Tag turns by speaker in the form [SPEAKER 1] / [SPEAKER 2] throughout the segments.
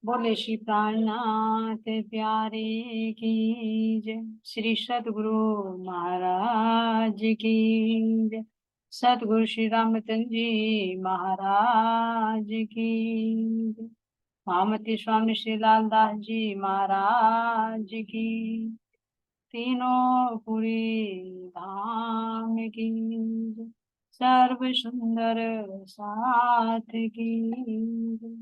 [SPEAKER 1] बोले श्री प्राणनाथ प्यारे की जय। श्री सतगुरु महाराज की जय। सतगुरु श्री रामचंद्र जी महाराज की जय। महामती स्वामी श्री लालदास जी महाराज की। तीनों पुरी धाम की जय। सर्व सुंदर साथ की जय।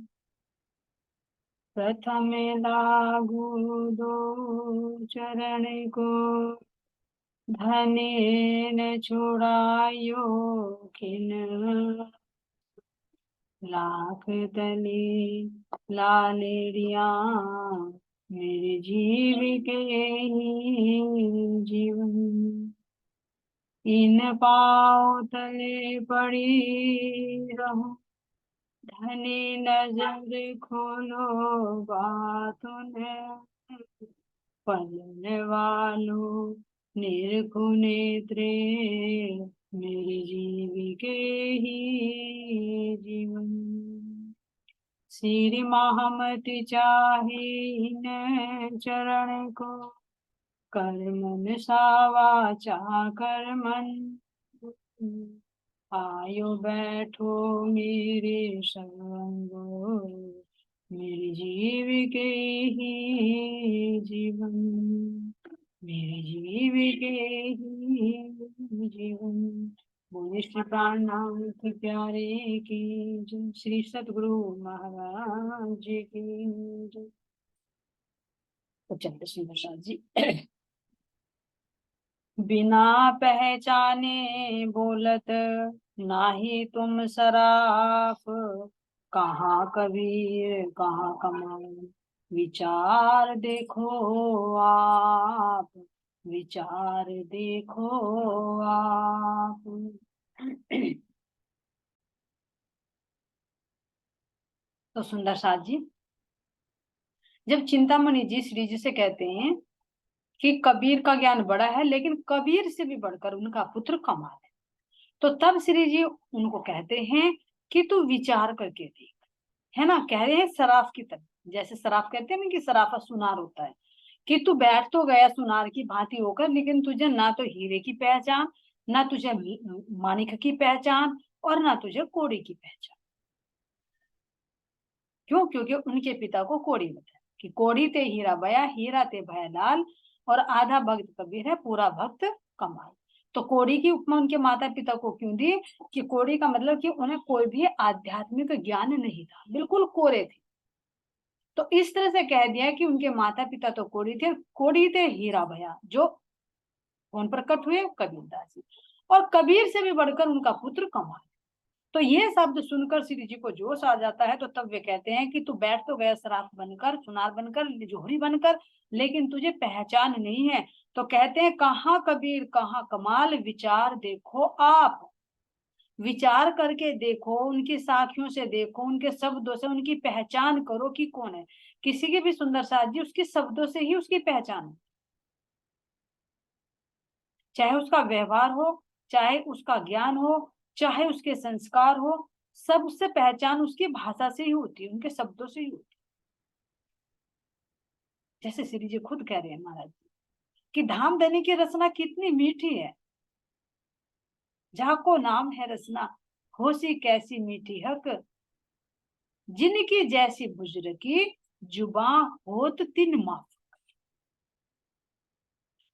[SPEAKER 1] प्रथम लागू दो चरण को, धने न छुड़ायो खिन। लाख तले लालेरिया, मेरे जीव के ही जीवन। इन पाँव तले पड़ी रहूं, धनी नजर खोलो बातों ने। पलने वालों निरखो नेत्रे, मेरे जीव के ही जीवन। श्री महमति चाहे न चरण को, कर मन सावाचा कर मन। आयो बैठो मेरे संगो, मेरे जीव के ही जीवन। मेरे जीव के ही जीवन। बोले श्री प्राणनाथ प्यारे की जय। श्री सतगुरु महाराज की जय। तो चलते श्री प्रसाद जी। बिना पहचाने बोलत नाही तुम सराफ, कहाँ कबीर कहाँ कमाल, विचार देखो आप। विचार देखो आप। तो सुंदर साथ जी, जब चिंतामणि जी श्री जी से कहते हैं कि कबीर का ज्ञान बड़ा है, लेकिन कबीर से भी बढ़कर उनका पुत्र कमाल है, तो तब श्री जी उनको कहते हैं कि तू विचार करके देख। है ना, कह रहे हैं शराफ की तरह, जैसे शराफ कहते हैं ना कि शराफा सुनार होता है, कि तू बैठ तो गया सुनार की भांति होकर, लेकिन तुझे ना तो हीरे की पहचान, ना तुझे माणिक की पहचान, और ना तुझे कोड़ी की पहचान। क्यों? क्योंकि उनके पिता को कोड़ी बताया कि कोड़ी ते हीरा बया, हीरा ते भया लाल, और आधा भक्त कबीर है, पूरा भक्त कमाल। तो कोड़ी की उपमा उनके माता पिता को क्यों दी? कि कोड़ी का मतलब कि उन्हें कोई भी आध्यात्मिक ज्ञान नहीं था, बिल्कुल कोरे थे। तो इस तरह से कह दिया कि उनके माता पिता तो कोड़ी थे, कोड़ी थे हीरा भया, जो कौन प्रकट हुए? कबीरदास जी। और कबीर से भी बढ़कर उनका पुत्र कमाल। तो ये शब्द सुनकर श्री जी को जोश आ जाता है, तो तब वे कहते हैं कि तू बैठ तो गया शराफ बनकर, सुनार बनकर, जोहरी बनकर, लेकिन तुझे पहचान नहीं है। तो कहते हैं कहाँ कबीर कहाँ कमाल, विचार देखो आप। विचार करके देखो, उनकी साखियों से देखो, उनके शब्दों से उनकी पहचान करो कि कौन है। किसी की भी सुंदर साथ जी उसके शब्दों से ही उसकी पहचान है, चाहे उसका व्यवहार हो, चाहे उसका ज्ञान हो, चाहे उसके संस्कार हो, सबसे पहचान उसकी भाषा से ही होती है, उनके शब्दों से ही होती है। जैसे श्री जी खुद कह रहे हैं महाराज जी कि धाम धनी की रचना कितनी मीठी है, जाको नाम है रचना, होसी कैसी मीठी हक, जिनकी जैसी बुजुर्ग की जुबा होत तिन माफ।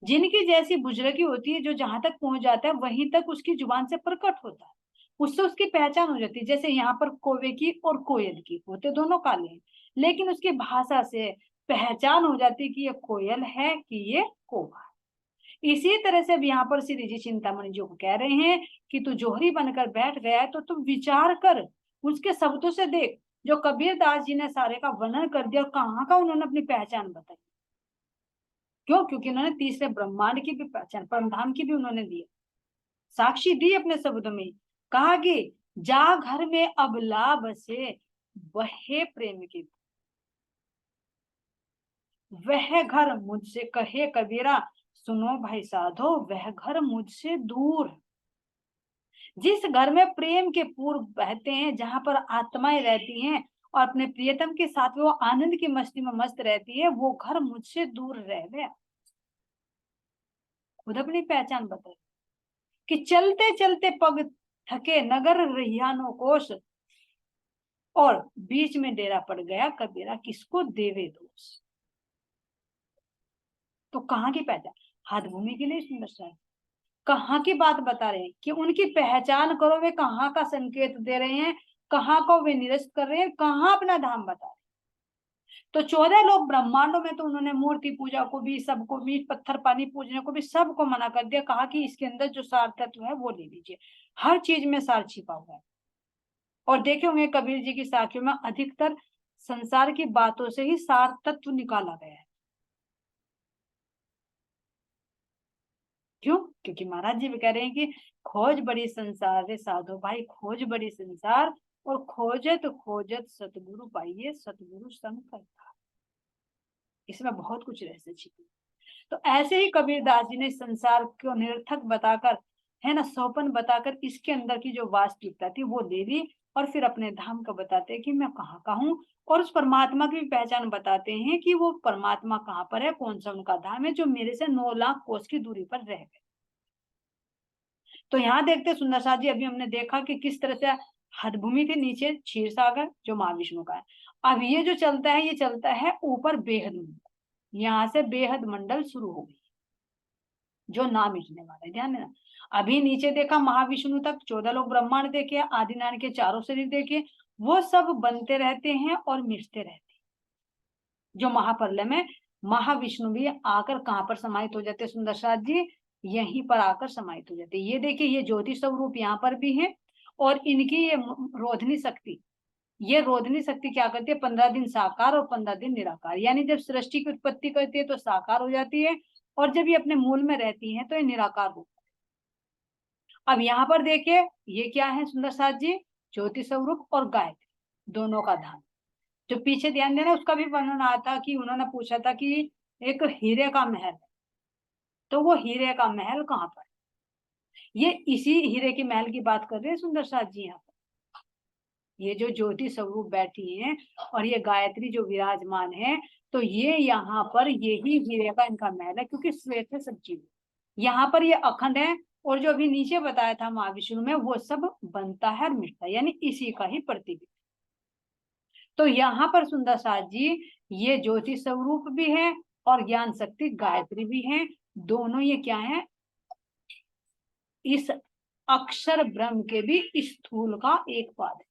[SPEAKER 1] जिनकी जैसी बुजुर्गी होती है, जो जहां तक पहुंच जाता है वहीं तक उसकी जुबान से प्रकट होता है, उससे उसकी पहचान हो जाती है। जैसे यहाँ पर कौवे की और कोयल की, होते दोनों काले हैं, लेकिन उसकी भाषा से पहचान हो जाती है कि ये कोयल है कि ये कौवा है। इसी तरह से अब यहाँ पर श्री जी चिंतामणि जी को कह रहे हैं कि तू जोहरी बनकर बैठ गया है, तो तुम विचार कर, उसके शब्दों से देख। जो कबीर दास जी ने सारे का वर्णन कर दिया, और कहाँ का उन्होंने अपनी पहचान बताई। क्यों? क्योंकि उन्होंने तीसरे ब्रह्मांड की भी पहचान, परमधाम की भी उन्होंने दी, साक्षी दी अपने शब्दों में। कहा कि जा घर में अब लाभ से, वह प्रेम की, वह घर मुझसे, कहे कबीरा सुनो भाई साधो, वह घर मुझसे दूर। जिस घर में प्रेम के पूर्व बहते हैं, जहां पर आत्माएं रहती हैं, और अपने प्रियतम के साथ वो आनंद की मस्ती में मस्त रहती है, वो घर मुझसे दूर रह गया। खुद अपनी पहचान बताई कि चलते चलते पग थके नगर रहियानो कोस, और बीच में डेरा पड़ गया कबीरा किसको देवे दोष। तो कहाँ की पहचान, हाथ भूमि के लिए सुंदर सा कहाँ की बात बता रहे हैं कि उनकी पहचान करो, वे कहाँ का संकेत दे रहे हैं, कहाँ को वे निरस्त कर रहे हैं, कहाँ अपना धाम बता रहे हैं। तो 14 लोग ब्रह्मांडों में तो उन्होंने मूर्ति पूजा को भी, सबको भी, पत्थर पानी पूजने को भी सबको मना कर दिया, कहा कि इसके अंदर जो सार तत्व है वो ले लीजिए, हर चीज में सार छिपा हुआ है। और देखे होंगे कबीर जी की साखियों में अधिकतर संसार की बातों से ही सार तत्व निकाला गया है। क्यों? क्योंकि महाराज जी भी कह रहे हैं कि खोज बड़ी संसार रे साधो भाई, खोज बड़ी संसार, और खोजत खोजत सतगुरु पाइए, सतगुरु संग करता। इसमें बहुत कुछ रहस्य छिपे। तो ऐसे ही कबीरदास जी ने संसार को निरर्थक बताकर, है ना, सौपन बताकर इसके अंदर की जो वास्तविकता थी वो ले ली, और फिर अपने धाम का बताते हैं कि मैं कहाँ का हूँ, और उस परमात्मा की भी पहचान बताते हैं कि वो परमात्मा कहाँ पर है, कौन सा उनका धाम है जो मेरे से 9 लाख कोस की दूरी पर रह गए। तो यहाँ देखते सुंदर साथ जी, अभी हमने देखा कि किस तरह से हदभूमि के नीचे क्षीर सागर जो महाविष्णु का है, अब ये जो चलता है ये चलता है ऊपर बेहद मंडल, यहाँ से बेहद मंडल शुरू हो गई जो ना मिटने वाला है। ध्यान देना, अभी नीचे देखा महाविष्णु तक, 14 लोग ब्रह्मांड देखे, आदि नारायण के चारों शरीर देखे, वो सब बनते रहते हैं और मिटते रहते हैं। जो महाप्रलय में महाविष्णु भी आकर कहाँ पर समाहित हो जाते सुंदर साथ जी, यहीं पर आकर समाहित हो जाते। ये देखिए ये ज्योति स्वरूप यहाँ पर भी है, और इनकी ये रोधनी शक्ति, ये रोधनी शक्ति क्या करती है, 15 दिन साकार और 15 दिन निराकार, यानी जब सृष्टि की उत्पत्ति करती है तो साकार हो जाती है, और जब ये अपने मूल में रहती है तो ये निराकार होता है। अब यहाँ पर देखिए ये क्या है सुंदर साथ जी, ज्योति स्वरूप और गायत्री दोनों का धाम। जो पीछे ध्यान देना उसका भी वर्णन आया था कि उन्होंने पूछा था कि एक हीरे का महल, तो वो हीरे का महल कहाँ पर, ये इसी हीरे के महल की बात कर रहे हैं सुंदर साथ जी। यहाँ पर ये जो ज्योति स्वरूप बैठी है और ये गायत्री जो विराजमान है, तो ये यहाँ पर यही हीरे का इनका महल है, क्योंकि श्वेत है सब चीज यहाँ पर ये अखंड है, और जो अभी नीचे बताया था महाविष्णु में वो सब बनता है और मिटता है, यानी इसी का ही प्रतीक। तो यहाँ पर सुंदर साथ जी ये ज्योति स्वरूप भी है और ज्ञान शक्ति गायत्री भी है, दोनों ये क्या है, इस अक्षर ब्रह्म के भी स्थूल का एक पाद है।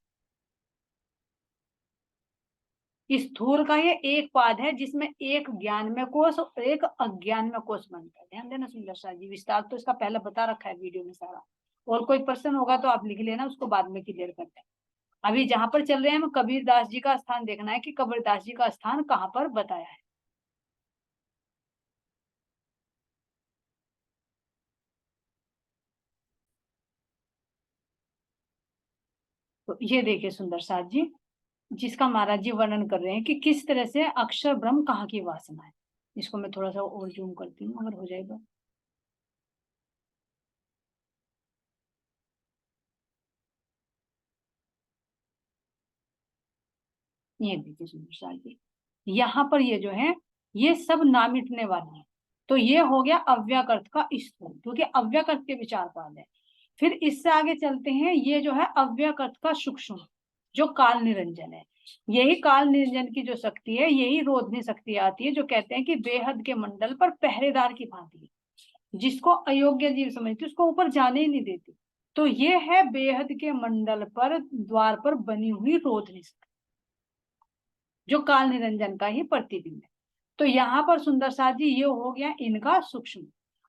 [SPEAKER 1] स्थूल का ये एक पाद है जिसमें एक ज्ञान में कोष और एक अज्ञान में कोष बनता है। ध्यान देना सुंदर साथ जी, विस्तार तो इसका पहले बता रखा है वीडियो में सारा, और कोई प्रश्न होगा तो आप लिख लेना, उसको बाद में क्लियर करते हैं। अभी जहां पर चल रहे हैं हम कबीरदास जी का स्थान देखना है कि कबीरदास जी का स्थान कहाँ पर बताया है। तो ये देखिए सुंदर साथ जी, जिसका महाराज जी वर्णन कर रहे हैं कि किस तरह से अक्षर ब्रह्म कहाँ की वासना है। इसको मैं थोड़ा सा और जूम करती हूँ अगर हो जाएगा। ये देखिए सुंदर साथ जी, यहाँ पर ये जो है ये सब ना मिटने वाले हैं। तो ये हो गया अव्यक्त का स्थूल, क्योंकि अव्यक्त के विचार पाद है। फिर इससे आगे चलते हैं, ये जो है अव्यक्त का सूक्ष्म जो काल निरंजन है। यही काल निरंजन की जो शक्ति है, यही रोधनी शक्ति आती है, जो कहते हैं कि बेहद के मंडल पर पहरेदार की भांति है, जिसको अयोग्य जीव समझती उसको ऊपर जाने ही नहीं देती। तो ये है बेहद के मंडल पर द्वार पर बनी हुई रोधनी शक्ति, जो काल निरंजन का ही प्रतिबिंब है। तो यहाँ पर सुंदर साथ जी ये हो गया इनका सूक्ष्म।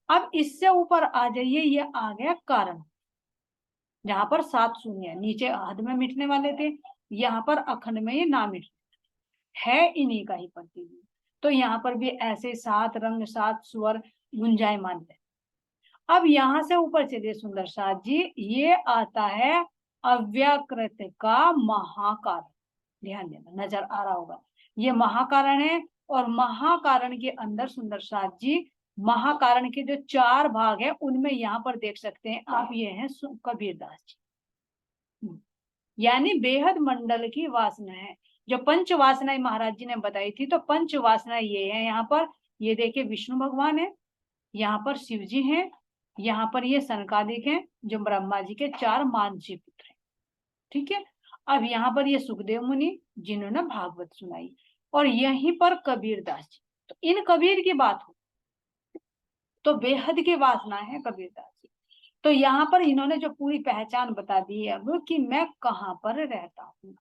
[SPEAKER 1] अब इससे ऊपर आ जाइए, ये आ गया कारण, जहां पर 7 शून्य नीचे हद में मिटने वाले थे, यहाँ पर अखंड में ये ना मिट है, इन्हीं का ही प्रतिबिंब। तो यहाँ पर भी ऐसे 7 रंग 7 स्वर गुंजायमान है। अब यहाँ से ऊपर चलिए सुंदर साथ जी, ये आता है अव्याकृत का महाकारण। ध्यान देना, नजर आ रहा होगा, ये महाकारण है, और महाकारण के अंदर सुंदर साथ जी महाकारण के जो 4 भाग है उनमें यहाँ पर देख सकते हैं आप, ये हैं कबीरदास जी। यानी बेहद मंडल की वासना है। जो पंच वासनाएं महाराज जी ने बताई थी, तो पंच वासनाएं ये है यहाँ पर, ये देखिए विष्णु भगवान है, यहाँ पर शिव जी हैं, यहाँ पर ये सनकादिक हैं जो ब्रह्मा जी के 4 मानसी पुत्र हैं। ठीक है, अब यहाँ पर ये सुखदेव मुनि जिन्होंने भागवत सुनाई, और यहीं पर कबीर दास जी। तो इन कबीर की बात हो तो बेहद की वासना है कबीर दास जी। तो यहाँ पर इन्होंने जो पूरी पहचान बता दी है अब कि मैं कहाँ पर रहता हूँ,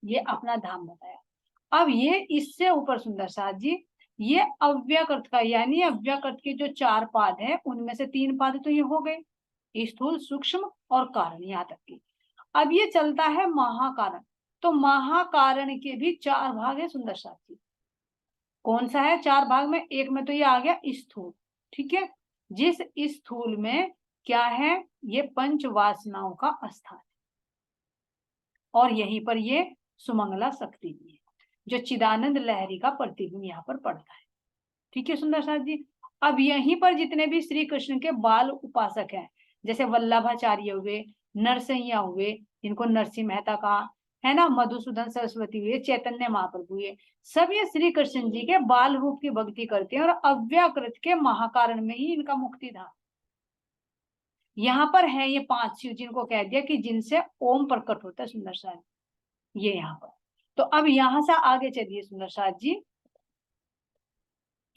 [SPEAKER 1] ये अपना धाम बताया। अब ये इससे ऊपर सुंदर साथ जी, ये अव्यकृत का, यानी अव्यकृत के जो 4 पाद है उनमें से 3 पाद तो ये हो गए, स्थूल, सूक्ष्म और कारण, यहाँ तक की। अब ये चलता है महाकारण। तो महाकारण के भी 4 भाग है सुंदर साथ जी। कौन सा है 4 भाग में? एक में तो ये आ गया स्थूल, ठीक है, जिस स्थूल में क्या है, ये पंच वासनाओं का स्थान है, और यहीं पर ये सुमंगला शक्ति भी है, जो चिदानंद लहरी का प्रतिबिंब यहाँ पर पड़ता है। ठीक है सुंदर साथ जी। अब यहीं पर जितने भी श्री कृष्ण के बाल उपासक हैं, जैसे वल्लभाचार्य हुए, नरसैया हुए, इनको नरसिंह मेहता कहा है ना, मधुसूदन सरस्वती हुए, चैतन्य महाप्रभु हुए, सब ये श्री कृष्ण जी के बाल रूप की भक्ति करते हैं, और अव्याकृत के महाकारण में ही इनका मुक्ति था। यहाँ पर है ये 5 शिव जिनको कह दिया कि जिनसे ओम प्रकट होता है सुंदर साथ, ये यहाँ पर। तो अब यहां से आगे चलिए सुंदर साथ जी,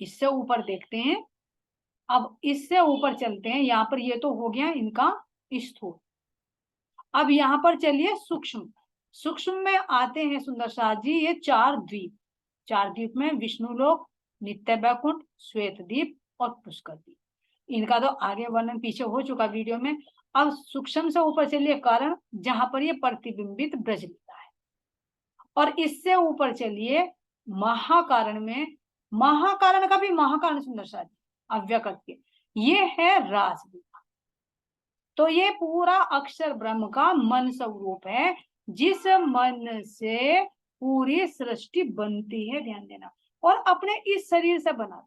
[SPEAKER 1] इससे ऊपर देखते हैं। अब इससे ऊपर चलते हैं, यहाँ पर ये तो हो गया इनका स्थूल। अब यहाँ पर चलिए सूक्ष्म। सूक्ष्म में आते हैं सुंदर साथ जी, ये 4 द्वीप। 4 द्वीप में विष्णुलोक, नित्य बैकुंठ, श्वेत द्वीप और पुष्कर द्वीप। इनका तो आगे वर्णन पीछे हो चुका वीडियो में। अब सूक्ष्म से ऊपर चलिए कारण, जहां पर ये प्रतिबिंबित ब्रज लिखा है, और इससे ऊपर चलिए महाकारण में। महाकारण का भी महाकारण सुंदर साथ जी अव्यकृत के, ये है रासलीला। तो ये पूरा अक्षर ब्रह्म का मन स्वरूप है, जिस मन से पूरी सृष्टि बनती है, ध्यान देना, और अपने इस शरीर से बना,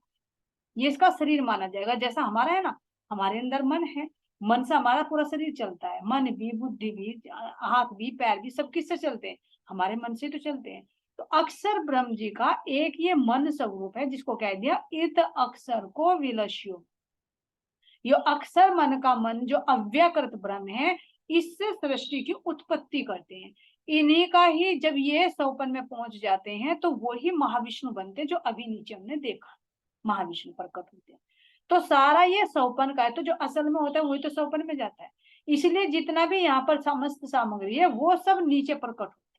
[SPEAKER 1] ये इसका शरीर माना जाएगा। जैसा हमारा है ना, हमारे अंदर मन है, मन से हमारा पूरा शरीर चलता है, मन भी, बुद्धि भी, हाथ भी, पैर भी, सब किससे चलते हैं? हमारे मन से तो चलते हैं। तो अक्षर ब्रह्म जी का एक ये मन स्वरूप है, जिसको कह दिया इत अक्षर को विलस्यो। ये अक्षर मन का मन जो अव्यकृत ब्रह्म है, इससे सृष्टि की उत्पत्ति करते हैं। इन्हीं का ही जब ये सौपन में पहुंच जाते हैं तो वही महाविष्णु बनते, जो अभी नीचे हमने देखा, महाविष्णु प्रकट होते हैं। तो सारा ये सौपन का है, तो जो असल में होता है वही तो सौपन में जाता है। इसलिए जितना भी यहाँ पर समस्त सामग्री है वो सब नीचे प्रकट होती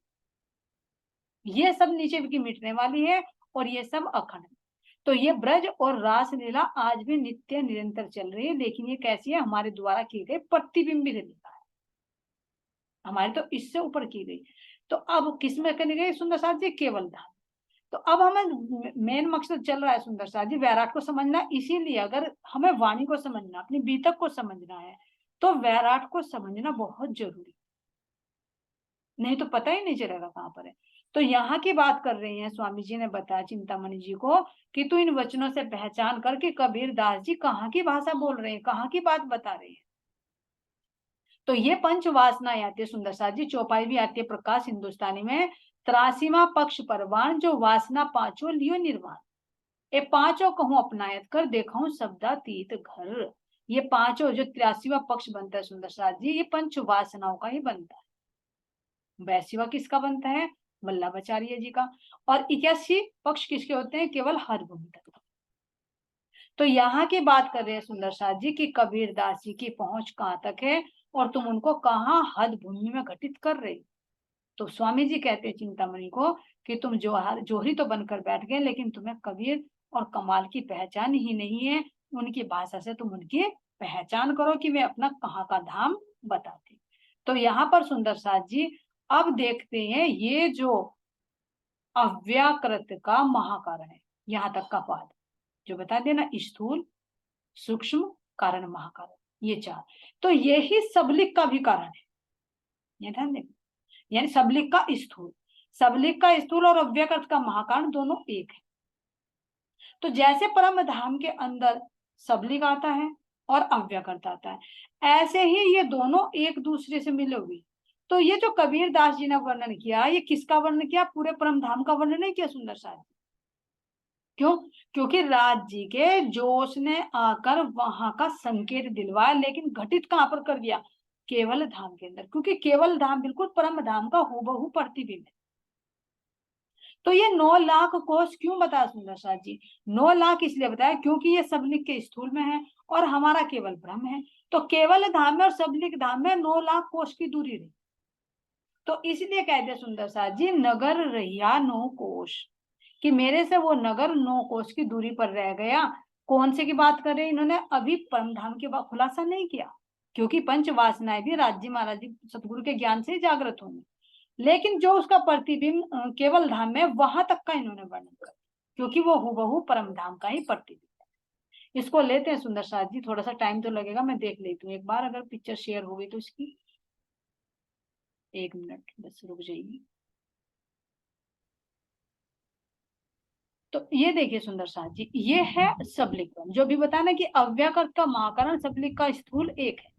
[SPEAKER 1] है, ये सब नीचे की मिटने वाली है, और ये सब अखंड। तो ये ब्रज और रास लीला आज भी नित्य निरंतर चल रही है, लेकिन ये कैसी है? हमारे द्वारा की गई प्रतिबिंबित लीला है, हमारे तो इससे ऊपर की गई। तो अब किसमें करनी गई सुंदर साथ जी? केवल धाम। तो अब हमें मेन मकसद चल रहा है सुंदर साथ जी वैराट को समझना। इसीलिए अगर हमें वाणी को समझना, अपनी बीतक को समझना है, तो वैराट को समझना बहुत जरूरी, नहीं तो पता ही नहीं चलेगा कहाँ पर है। तो यहाँ की बात कर रहे हैं, स्वामी जी ने बताया चिंतामणि जी को कि तू इन वचनों से पहचान कर कि कबीर दास जी कहाँ की भाषा बोल रहे हैं, कहाँ की बात बता रहे हैं। तो ये पंच वासनाएं आती है सुंदर साथ जी, चौपाई भी आती है प्रकाश हिंदुस्तानी में, 83वां पक्ष परवान, जो वासना पांचों लियो निर्वाण, ये पांचों कहूं अपनायत कर, देखाऊं शब्दातीत घर। ये पांचों जो 83वां पक्ष बनता है सुंदर साथ जी, ये पंच वासनाओं का ही बनता है। 82वां किसका बनता है? वल्लभाचार्य जी का। और 81 पक्ष किसके होते हैं? केवल हर भूमि तक। तो यहाँ की बात कर रहे हैं सुंदर साथ जी की कबीर दास जी की पहुंच कहाँ तक है, और तुम उनको कहाँ हद भूमि में घटित कर रहे। तो स्वामी जी कहते हैं चिंतामणि को कि तुम जोहरी तो बनकर बैठ गए, लेकिन तुम्हें कबीर और कमाल की पहचान ही नहीं है। उनकी भाषा से तुम उनकी पहचान करो कि वे अपना कहाँ का धाम बताते। तो यहाँ पर सुंदर साथ जी अब देखते हैं ये जो अव्याकृत का महाकारण है, यहाँ तक का पाद जो बता देना, स्थूल, सूक्ष्म, कारण, महाकारण, ये 4। तो यही सबलिक का भी कारण है, ये ध्यान देना। यानी सबलिक का स्थूल, सबलिक का स्थूल और अव्यकृत का महाकारण दोनों एक है। तो जैसे परम धाम के अंदर सबलिक आता है और अव्यकृत आता है, ऐसे ही ये दोनों एक दूसरे से मिले हुए, तो ये जो कबीर दास जी ने वर्णन किया, ये किसका वर्णन किया? पूरे परम धाम का वर्णन नहीं किया सुंदर साहब। क्यों? क्योंकि राज जी के जोश ने आकर वहां का संकेत दिलवाया, लेकिन घटित कहां पर कर दिया? केवल धाम के अंदर, क्योंकि केवल धाम बिल्कुल परम धाम का हूबहू प्रतिबिंब है। तो ये 9 लाख कोष क्यों बताया सुंदर साथ जी? 9 लाख इसलिए बताया क्योंकि ये सबलिक के स्थूल में है और हमारा केवल ब्रह्म है। तो केवल धाम में और सबलिक धाम में 9 लाख कोष की दूरी रही। तो इसलिए कहते सुंदर साथ जी, नगर रहिया 9 कोष, कि मेरे से वो नगर 9 कोष की दूरी पर रह गया। कौन से की बात कर रहे हैं? इन्होंने अभी परम धाम के खुलासा नहीं किया, क्योंकि पंच वासनाएं भी राज्य महाराज जी सतगुरु के ज्ञान से जागृत होंगे, लेकिन जो उसका प्रतिबिंब केवल धाम में, वहां तक का इन्होंने वर्णन कर, क्योंकि वो हूबहू परम धाम का ही प्रतिबिंब है। इसको लेते हैं सुंदर साथ जी, थोड़ा सा टाइम तो लगेगा, मैं देख लेती हूँ एक बार, अगर पिक्चर शेयर हो गई तो इसकी 1 मिनट बस रुक जाइए। तो ये देखिए सुंदर साथ जी, ये है सबलिक ब्रह्म, जो भी बताया ना कि अव्याकृत का महाकरण, सबलिक का स्थूल एक है।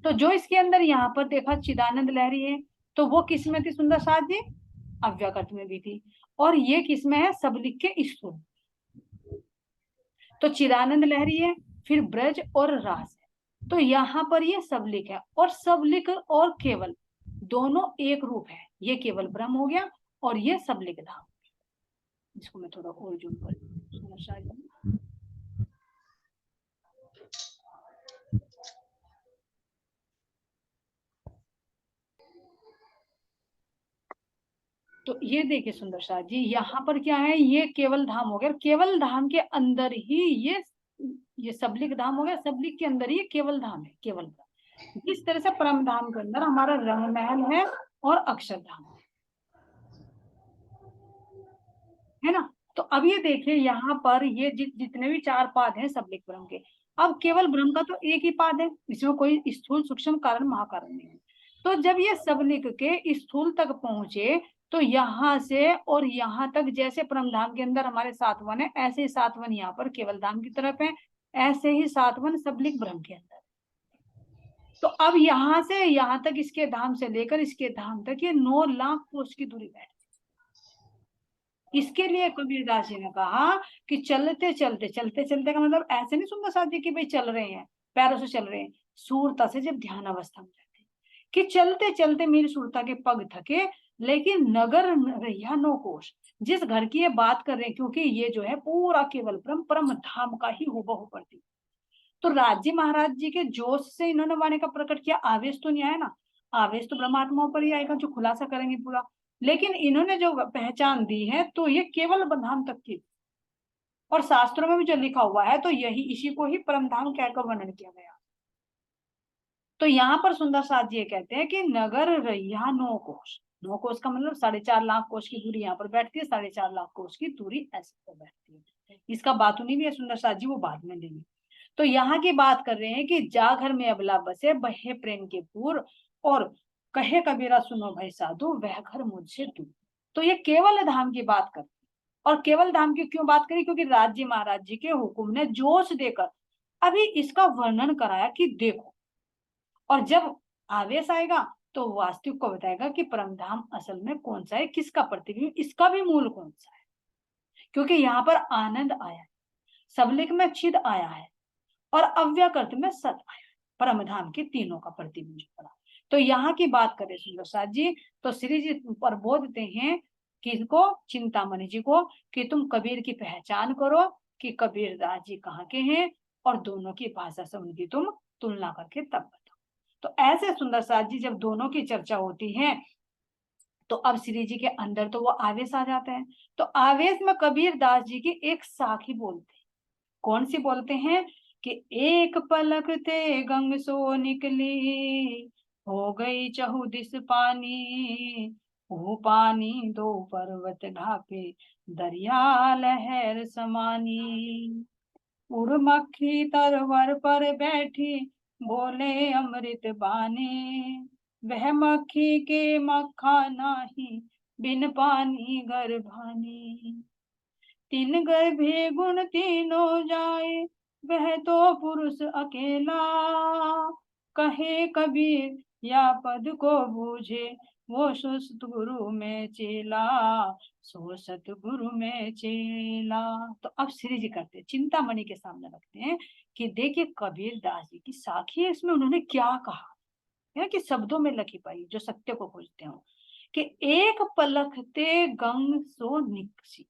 [SPEAKER 1] तो जो इसके अंदर यहाँ पर देखा चिदानंद लहरी है, तो वो किस में थी सुंदर साथ जी? अव्याकृत में भी थी। और ये किस में है? सबलिक के स्थूल। तो चिदानंद लहरी है, फिर ब्रज और रास है। तो यहाँ पर ये सबलिक है, और सबलिक और केवल दोनों एक रूप है। ये केवल ब्रह्म हो गया और ये सबलिक धाम। इसको मैं थोड़ा और जूम कर तो ये देखिए सुंदर शाह जी, यहाँ पर क्या है? ये केवल धाम हो गया, केवल धाम के अंदर ही ये सबलिक धाम हो गया, सबलिक के अंदर ही केवल धाम है, केवल धाम। जिस तरह से परम धाम के अंदर हमारा रंग महल है और अक्षरधाम है ना। तो अब ये देखिए यहाँ पर ये जितने भी 4 पाद हैं सबलिक ब्रह्म के, अब केवल ब्रह्म का तो एक ही पाद है, इसमें कोई स्थूल सूक्ष्म कारण महाकारण नहीं है। तो जब ये सबलिक के स्थूल तक पहुंचे, तो यहाँ से और यहाँ तक जैसे परम धाम के अंदर हमारे 7 वन है, ऐसे ही 7 वन यहाँ पर केवल धाम की तरफ है, ऐसे ही 7 वन सबलिक ब्रह्म के अंदर। तो अब यहाँ से यहाँ तक, इसके धाम से लेकर इसके धाम तक, ये 9 लाख कोष की दूरी बैठ। इसके लिए कबीरदास जी ने कहा कि चलते चलते, चलते चलते का मतलब ऐसे नहीं सुंदर साथ जी कि भाई चल रहे हैं, पैरों से चल रहे हैं, सूरता से, जब ध्यान अवस्था में रहते हैं, कि चलते चलते मेरी सूरता के पग थके, लेकिन नगर रहिया 9 कोष, जिस घर की ये बात कर रहे हैं, क्योंकि ये जो है पूरा केवल ब्रह्म परम धाम का ही हूबहू प्रतीक। तो राज्य महाराज जी के जोश से इन्होंने वाणी का प्रकट किया, आवेश तो नहीं आया ना, आवेश तो ब्रह्मात्माओं पर ही आएगा जो खुलासा करेंगे पूरा। लेकिन इन्होंने जो पहचान दी है, तो ये केवल धाम तक की, और शास्त्रों में भी जो लिखा हुआ है, तो यही इसी को ही परम धाम कहकर वर्णन किया गया। तो यहाँ पर सुंदर साथ जी ये कहते हैं कि नगर रहिया 9 कोष, 9 कोष का मतलब 4.5 लाख कोष की दूरी यहाँ पर बैठती है, 4.5 लाख कोष की दूरी ऐसे पर बैठती है। इसका बातुनी भी है सुंदर साथ जी, वो बाद में लेंगे। तो यहाँ की बात कर रहे हैं कि जा घर में अबला बसे, बहे प्रेम के पूर, और कहे कबीरा सुनो भाई साधु, वह घर मुझसे दूर। तो ये केवल धाम की बात कर, और केवल धाम की क्यों बात करी? क्योंकि राज्य महाराज जी के हुक्म ने जोश देकर अभी इसका वर्णन कराया कि देखो, और जब आवेश आएगा तो वास्तविक को बताएगा कि परम धाम असल में कौन सा है, किसका प्रतिबिंब, इसका भी मूल कौन सा है। क्योंकि यहाँ पर आनंद आया है, सबलिक में छिद आया है, और अव्यकृत में सत आया, परम धाम के तीनों का प्रतिबिंब पड़ा। तो यहाँ की बात करें सुंदर साथ जी, तो श्री जी प्रबोधते हैं किसको? चिंतामणि जी को, कि तुम कबीर की पहचान करो कि कबीर दास जी कहाँ के हैं, और दोनों की भाषा से उनकी तुम तुलना करके तब बताओ। तो ऐसे सुंदर साथ जी जब दोनों की चर्चा होती है, तो अब श्री जी के अंदर तो वो आवेश आ जाता है। तो आवेश में कबीर दास जी की एक साखी बोलते हैं। कौन सी बोलते हैं? कि एक पलक ते गंग सो निकली, हो गई चहुदिस पानी, वो पानी दो पर्वत ढाके, दरिया लहर समानी, उड़ मक्खी तरवर पर बैठी, बोले अमृत बानी, वह मक्खी के मक्खा नाही, बिन पानी गर्भानी, तीन गर्भे गुण तीनों जाए, वह तो पुरुष अकेला, कहे कबीर या पद को बूझे वो सो सतगुरु में चेला, सो सतगुरु में चेला। तो अब श्री जी करते हैं, चिंतामणि के सामने रखते हैं कि देखिए कबीर दास जी की साखी है, इसमें उन्होंने क्या कहा है कि शब्दों में लिखी पाई जो सत्य को खोजते हो कि एक पलक ते गंग सो निकसी।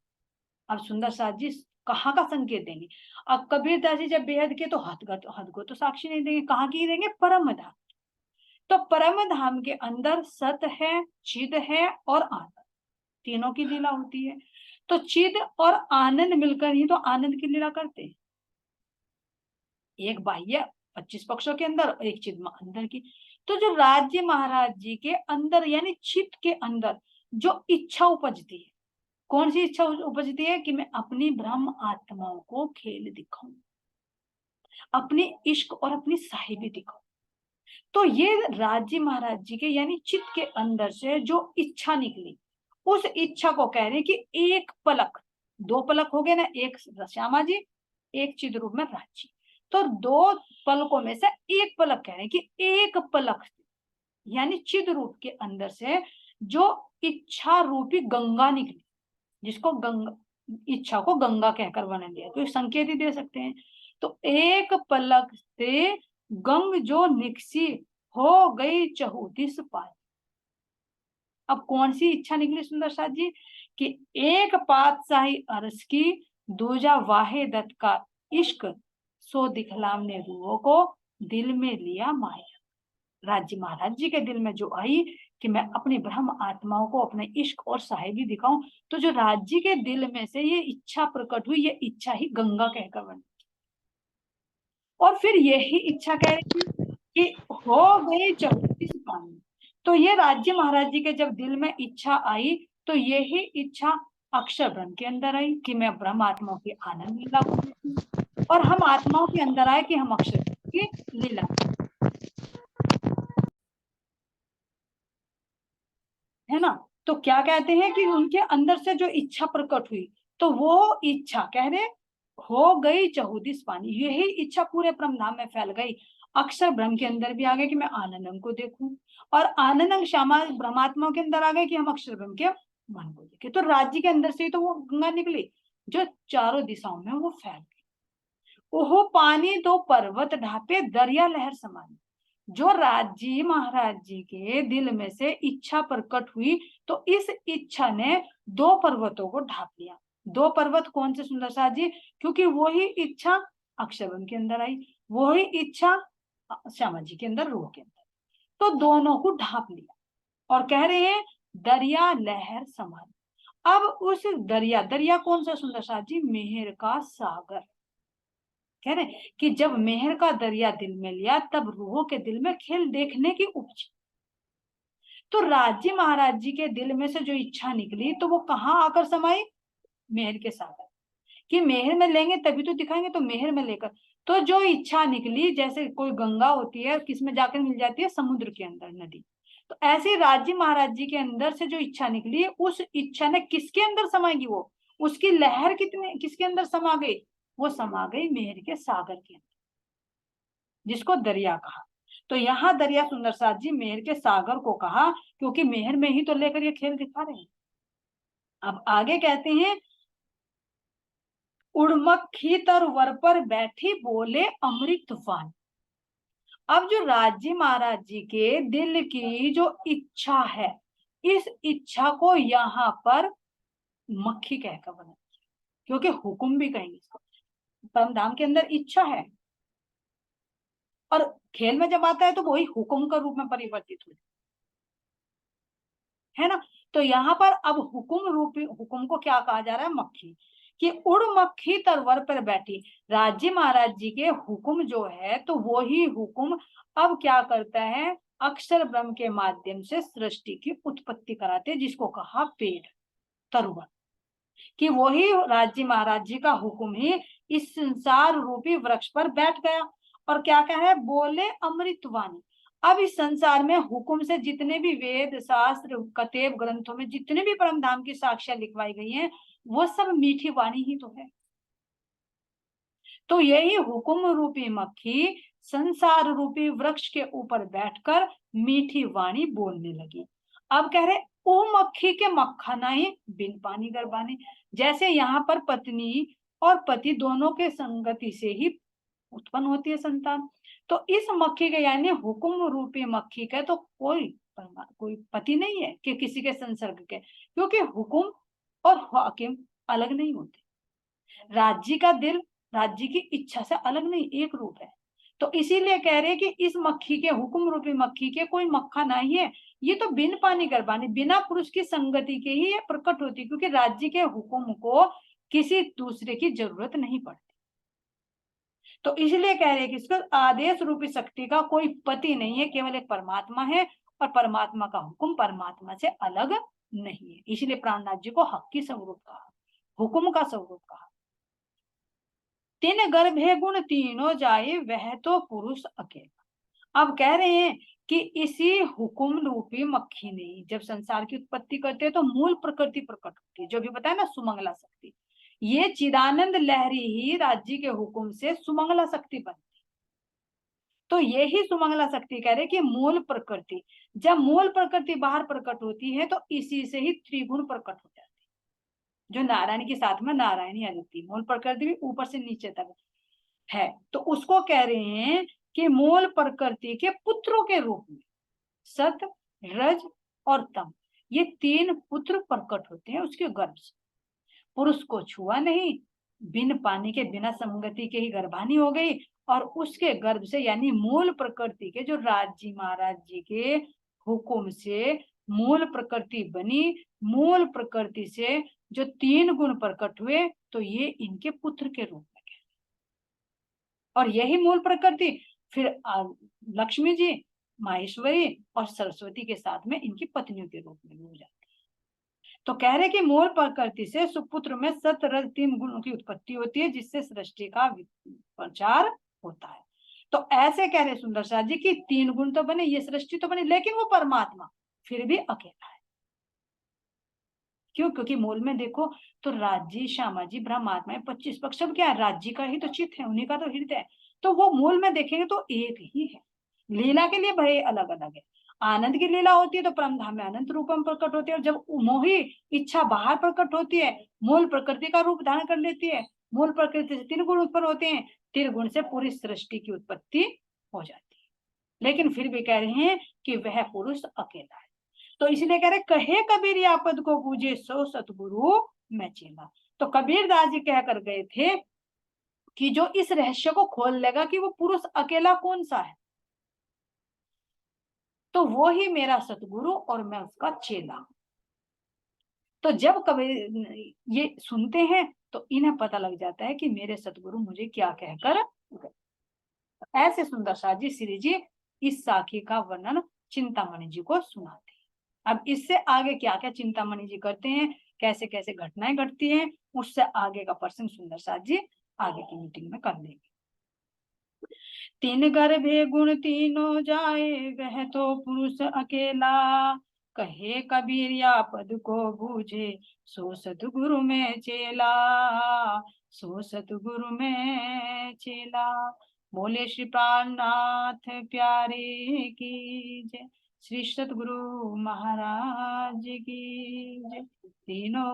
[SPEAKER 1] अब सुंदर साथ जी कहाँ का संकेत देंगे? अब कबीर दास जी जब बेहद के तो हद को तो साक्षी नहीं देंगे, कहाँ की देंगे? परम धाम। तो परम धाम के अंदर सत है, चिद है और आनंद, तीनों की लीला होती है। तो चिद और आनंद मिलकर ही तो आनंद की लीला करते हैं। एक बाह्य 25 पक्षों के अंदर और एक चिद अंदर की। तो जो राज्य महाराज जी के अंदर यानी चित्त के अंदर जो इच्छा उपजती है, कौन सी इच्छा उपजती है? कि मैं अपनी ब्रह्म आत्माओं को खेल दिखाऊं, अपने इश्क और अपनी साहिबी दिखाऊं। तो ये राज्य महाराज जी के यानी चित्त के अंदर से जो इच्छा निकली, उस इच्छा को कह रहे हैं कि एक पलक, दो पलक हो गए ना, एक श्यामा जी, एक चिद रूप में राज्य। तो दो पलकों में से एक पलक कह रहे हैं कि एक पलक यानी चिद रूप के अंदर से जो इच्छा रूपी गंगा निकली, जिसको गंगा, इच्छा को गंगा कहकर वर्णन दिया, तो संकेत ही दे सकते हैं। तो एक पलक से गंग जो निकसी हो गई चहुदिस पार। अब कौन सी इच्छा निकली सुंदर साथ जी? कि एक पातशाही अरस की, दूजा वाहे दत्त का इश्क, सो दिखलाम ने रूहों को दिल में लिया माया। राज्य महाराज जी के दिल में जो आई कि मैं अपनी ब्रह्म आत्माओं को अपने इश्क और साहिबी दिखाऊं, तो जो राज्य के दिल में से ये इच्छा प्रकट हुई, ये इच्छा ही गंगा कहकर बनी। और फिर यही इच्छा कह रही थी कि हो गई चौतीस पानी। तो ये राज्य महाराज जी के जब दिल में इच्छा आई, तो यही इच्छा अक्षर ब्रह्म के अंदर आई कि मैं ब्रह्म आत्माओं की आनंद लीला को देखूं, और हम आत्माओं के अंदर आए कि हम अक्षर की लीला, है ना। तो क्या कहते हैं कि उनके अंदर से जो इच्छा प्रकट हुई, तो वो इच्छा कह रहे हो गई चहुदिस पानी, यही इच्छा पूरे ब्रह्मधाम में फैल गई, अक्षर ब्रह्म के अंदर भी आ गए कि मैं आनंदम को देखूं, और आनंदम श्यामा ब्रह्मात्मा के अंदर आ गए कि हम अक्षर ब्रह्म के मन को देखें। तो राज्य के अंदर से ही तो वो गंगा निकली जो चारों दिशाओं में वो फैल गई। ओहो पानी दो पर्वत ढापे दरिया लहर समानी। जो राज्य महाराज जी के दिल में से इच्छा प्रकट हुई, तो इस इच्छा ने दो पर्वतों को ढाप लिया। दो पर्वत कौन से सुंदर साथ जी? क्योंकि वही इच्छा अक्षरवन के अंदर आई, वही इच्छा श्यामा जी के अंदर, रूह के अंदर, तो दोनों को ढाप लिया। और कह रहे हैं दरिया लहर समान। अब उस दरिया, दरिया कौन सा सुंदर साथ जी? मेहर का सागर। कह रहे कि जब मेहर का दरिया दिल में लिया, तब रूहों के दिल में खेल देखने की उपजी। तो राज्य महाराज जी के दिल में से जो इच्छा निकली, तो वो कहाँ आकर समाई? मेहर के सागर। कि मेहर में लेंगे तभी तो दिखाएंगे, तो मेहर में लेकर, तो जो इच्छा निकली, जैसे कोई गंगा होती है किस में जाकर मिल जाती है? समुद्र के अंदर, नदी। तो ऐसे राज्य महाराज जी के अंदर से जो इच्छा निकली, उस इच्छा ने किसके अंदर समाएगी? वो उसकी लहर कितने किसके अंदर समा गई? वो समा गई मेहर के सागर के अंदर, जिसको दरिया कहा। तो यहाँ दरिया सुंदर साथ जी मेहर के सागर को कहा, क्योंकि मेहर में ही तो लेकर ये खेल दिखा रहे हैं। अब आगे कहते हैं उड़मक्खी तरवर पर बैठी बोले अमृतवान। अब जो राज्य महाराज जी के दिल की जो इच्छा है, इस इच्छा को यहाँ पर मक्खी कहकर बना, क्योंकि हुक्म भी कहेंगे इसको। परमधाम के अंदर इच्छा है, और खेल में जब आता है तो वही हुक्म का रूप में परिवर्तित हो, है ना। तो यहाँ पर अब हुक्म रूपी, हुक्म को क्या कहा जा रहा है? मक्खी। कि उड़ मक्खी तरवर पर बैठी, राज्य महाराज जी के हुक्म जो है, तो वो ही हुक्म अब क्या करता है? अक्षर ब्रह्म के माध्यम से सृष्टि की उत्पत्ति कराते, जिसको कहा पेड़, तरवर। कि वही राज्य महाराज जी का हुक्म ही इस संसार रूपी वृक्ष पर बैठ गया, और क्या कह है? बोले अमृतवाणी। अब इस संसार में हुक्म से जितने भी वेद शास्त्र कतेब ग्रंथों में जितने भी परम धाम की साक्ष्यां लिखवाई गई हैं, वो सब मीठी वाणी ही तो है। तो यही हुक्म रूपी मक्खी संसार रूपी वृक्ष के ऊपर बैठकर मीठी वाणी बोलने लगी। अब कह रहे ओ मक्खी के मक्खा नहीं बिन पानी गर्भाने। जैसे यहाँ पर पत्नी और पति दोनों के संगति से ही उत्पन्न होती है संतान, तो इस मक्खी के यानी हुक्म रूपी मक्खी का तो कोई पति नहीं है कि किसी के संसर्ग के, क्योंकि हुक्म और हाकिम अलग नहीं होते। राज्य का दिल राज्य की इच्छा से अलग नहीं, एक रूप है। तो इसीलिए कह रहे कि इस मक्खी के हुक्म रूपी मक्खी के कोई मक्खा नहीं है, ये तो बिन पानी गर्भानी बिना पुरुष की संगति के ही ये प्रकट होती, क्योंकि राज्य के हुक्म को किसी दूसरे की जरूरत नहीं पड़ती। तो इसलिए कह रहे कि इसका आदेश रूपी शक्ति का कोई पति नहीं है, केवल एक परमात्मा है, और परमात्मा का हुक्म परमात्मा से अलग नहीं है। इसलिए प्राणनाथ जी को हक की स्वरूप कहा, हुक्म का स्वरूप कहा। तीन गर्भे गुण तीनों जाए वह तो पुरुष अकेला। अब कह रहे हैं कि इसी हुक्म रूपी मक्खी ने जब संसार की उत्पत्ति करते हैं तो मूल प्रकृति प्रकट होती है, जो भी बताया ना सुमंगला शक्ति, ये चिदानंद लहरी ही राज्य के हुक्म से सुमंगला शक्ति बनती। तो यही सुमंगला शक्ति कह रहे कि मूल प्रकृति, जब मूल प्रकृति बाहर प्रकट होती है तो इसी से ही त्रिगुण प्रकट हो जाती है, जो नारायण के साथ में नारायणी आ जाती है। मूल प्रकृति भी ऊपर से नीचे तक है, तो उसको कह रहे हैं कि मूल प्रकृति के पुत्रों के रूप में सत, रज और तम, ये तीन पुत्र प्रकट होते हैं उसके गर्भ से। पुरुष को छुआ नहीं, बिन पानी के बिना संगति के ही गर्भानी हो गई, और उसके गर्भ से यानी मूल प्रकृति के जो राज्य महाराज जी के हुक्म से मूल प्रकृति बनी, मूल प्रकृति से जो तीन गुण प्रकट हुए, तो ये इनके पुत्र के रूप में है। और यही मूल प्रकृति फिर लक्ष्मी जी, माहेश्वरी और सरस्वती के साथ में इनकी पत्नियों के रूप में हो जाती है। तो कह रहे कि मूल प्रकृति से सुपुत्र में सत रज तीन गुणों की उत्पत्ति होती है, जिससे सृष्टि का प्रचार होता है। तो ऐसे कह रहे सुंदर शाह जी की तीन गुण तो बने, ये सृष्टि तो बनी, लेकिन वो परमात्मा फिर भी अकेला है। क्यों? क्योंकि मूल में देखो तो राज्य श्यामा जी ब्रह्मात्मा 25 पक्ष सब क्या है, राज्य का ही तो चित्त है, उन्हीं का तो हृदय है। तो वो मूल में देखेंगे तो एक ही है, लीला के लिए भले अलग अलग है। आनंद की लीला होती है तो परम धाम में अनंत रूप में प्रकट होती है, और जब मोही इच्छा बाहर प्रकट होती है, मूल प्रकृति का रूप धारण कर लेती है, मूल प्रकृति से तीन गुण उत्पन्न होते हैं, तीन गुण से पूरी सृष्टि की उत्पत्ति हो जाती है। लेकिन फिर भी कह रहे हैं कि वह पुरुष अकेला है। तो इसलिए कह रहे कहे कबीर या पद को पूजे सो सतगुरु मैं चेला। तो कबीर दास जी कहकर गए थे कि जो इस रहस्य को खोल लेगा कि वो पुरुष अकेला कौन सा है, तो वो ही मेरा सतगुरु और मैं उसका चेला। तो जब कबीर ये सुनते हैं तो इन्हें पता लग जाता है कि मेरे सतगुरु मुझे क्या कहकर गए। ऐसे सुंदर शाह जी श्री जी इस साखी का वर्णन चिंतामणि जी को सुनाते हैं। अब इससे आगे क्या क्या चिंतामणि जी करते हैं, कैसे कैसे घटनाएं घटती हैं, उससे आगे का प्रसंग सुंदर शाह जी आगे की मीटिंग में कर लेंगे। तीन गर्भे गुण तीनों जाए वह तो पुरुष अकेला, कहे कबीर या पद को बूझे सो सतगुरु में चेला, सो सतगुरु में चेला। बोले श्री प्राणनाथ प्यारे की जय, श्री सतगुरु महाराज की जय। तीनों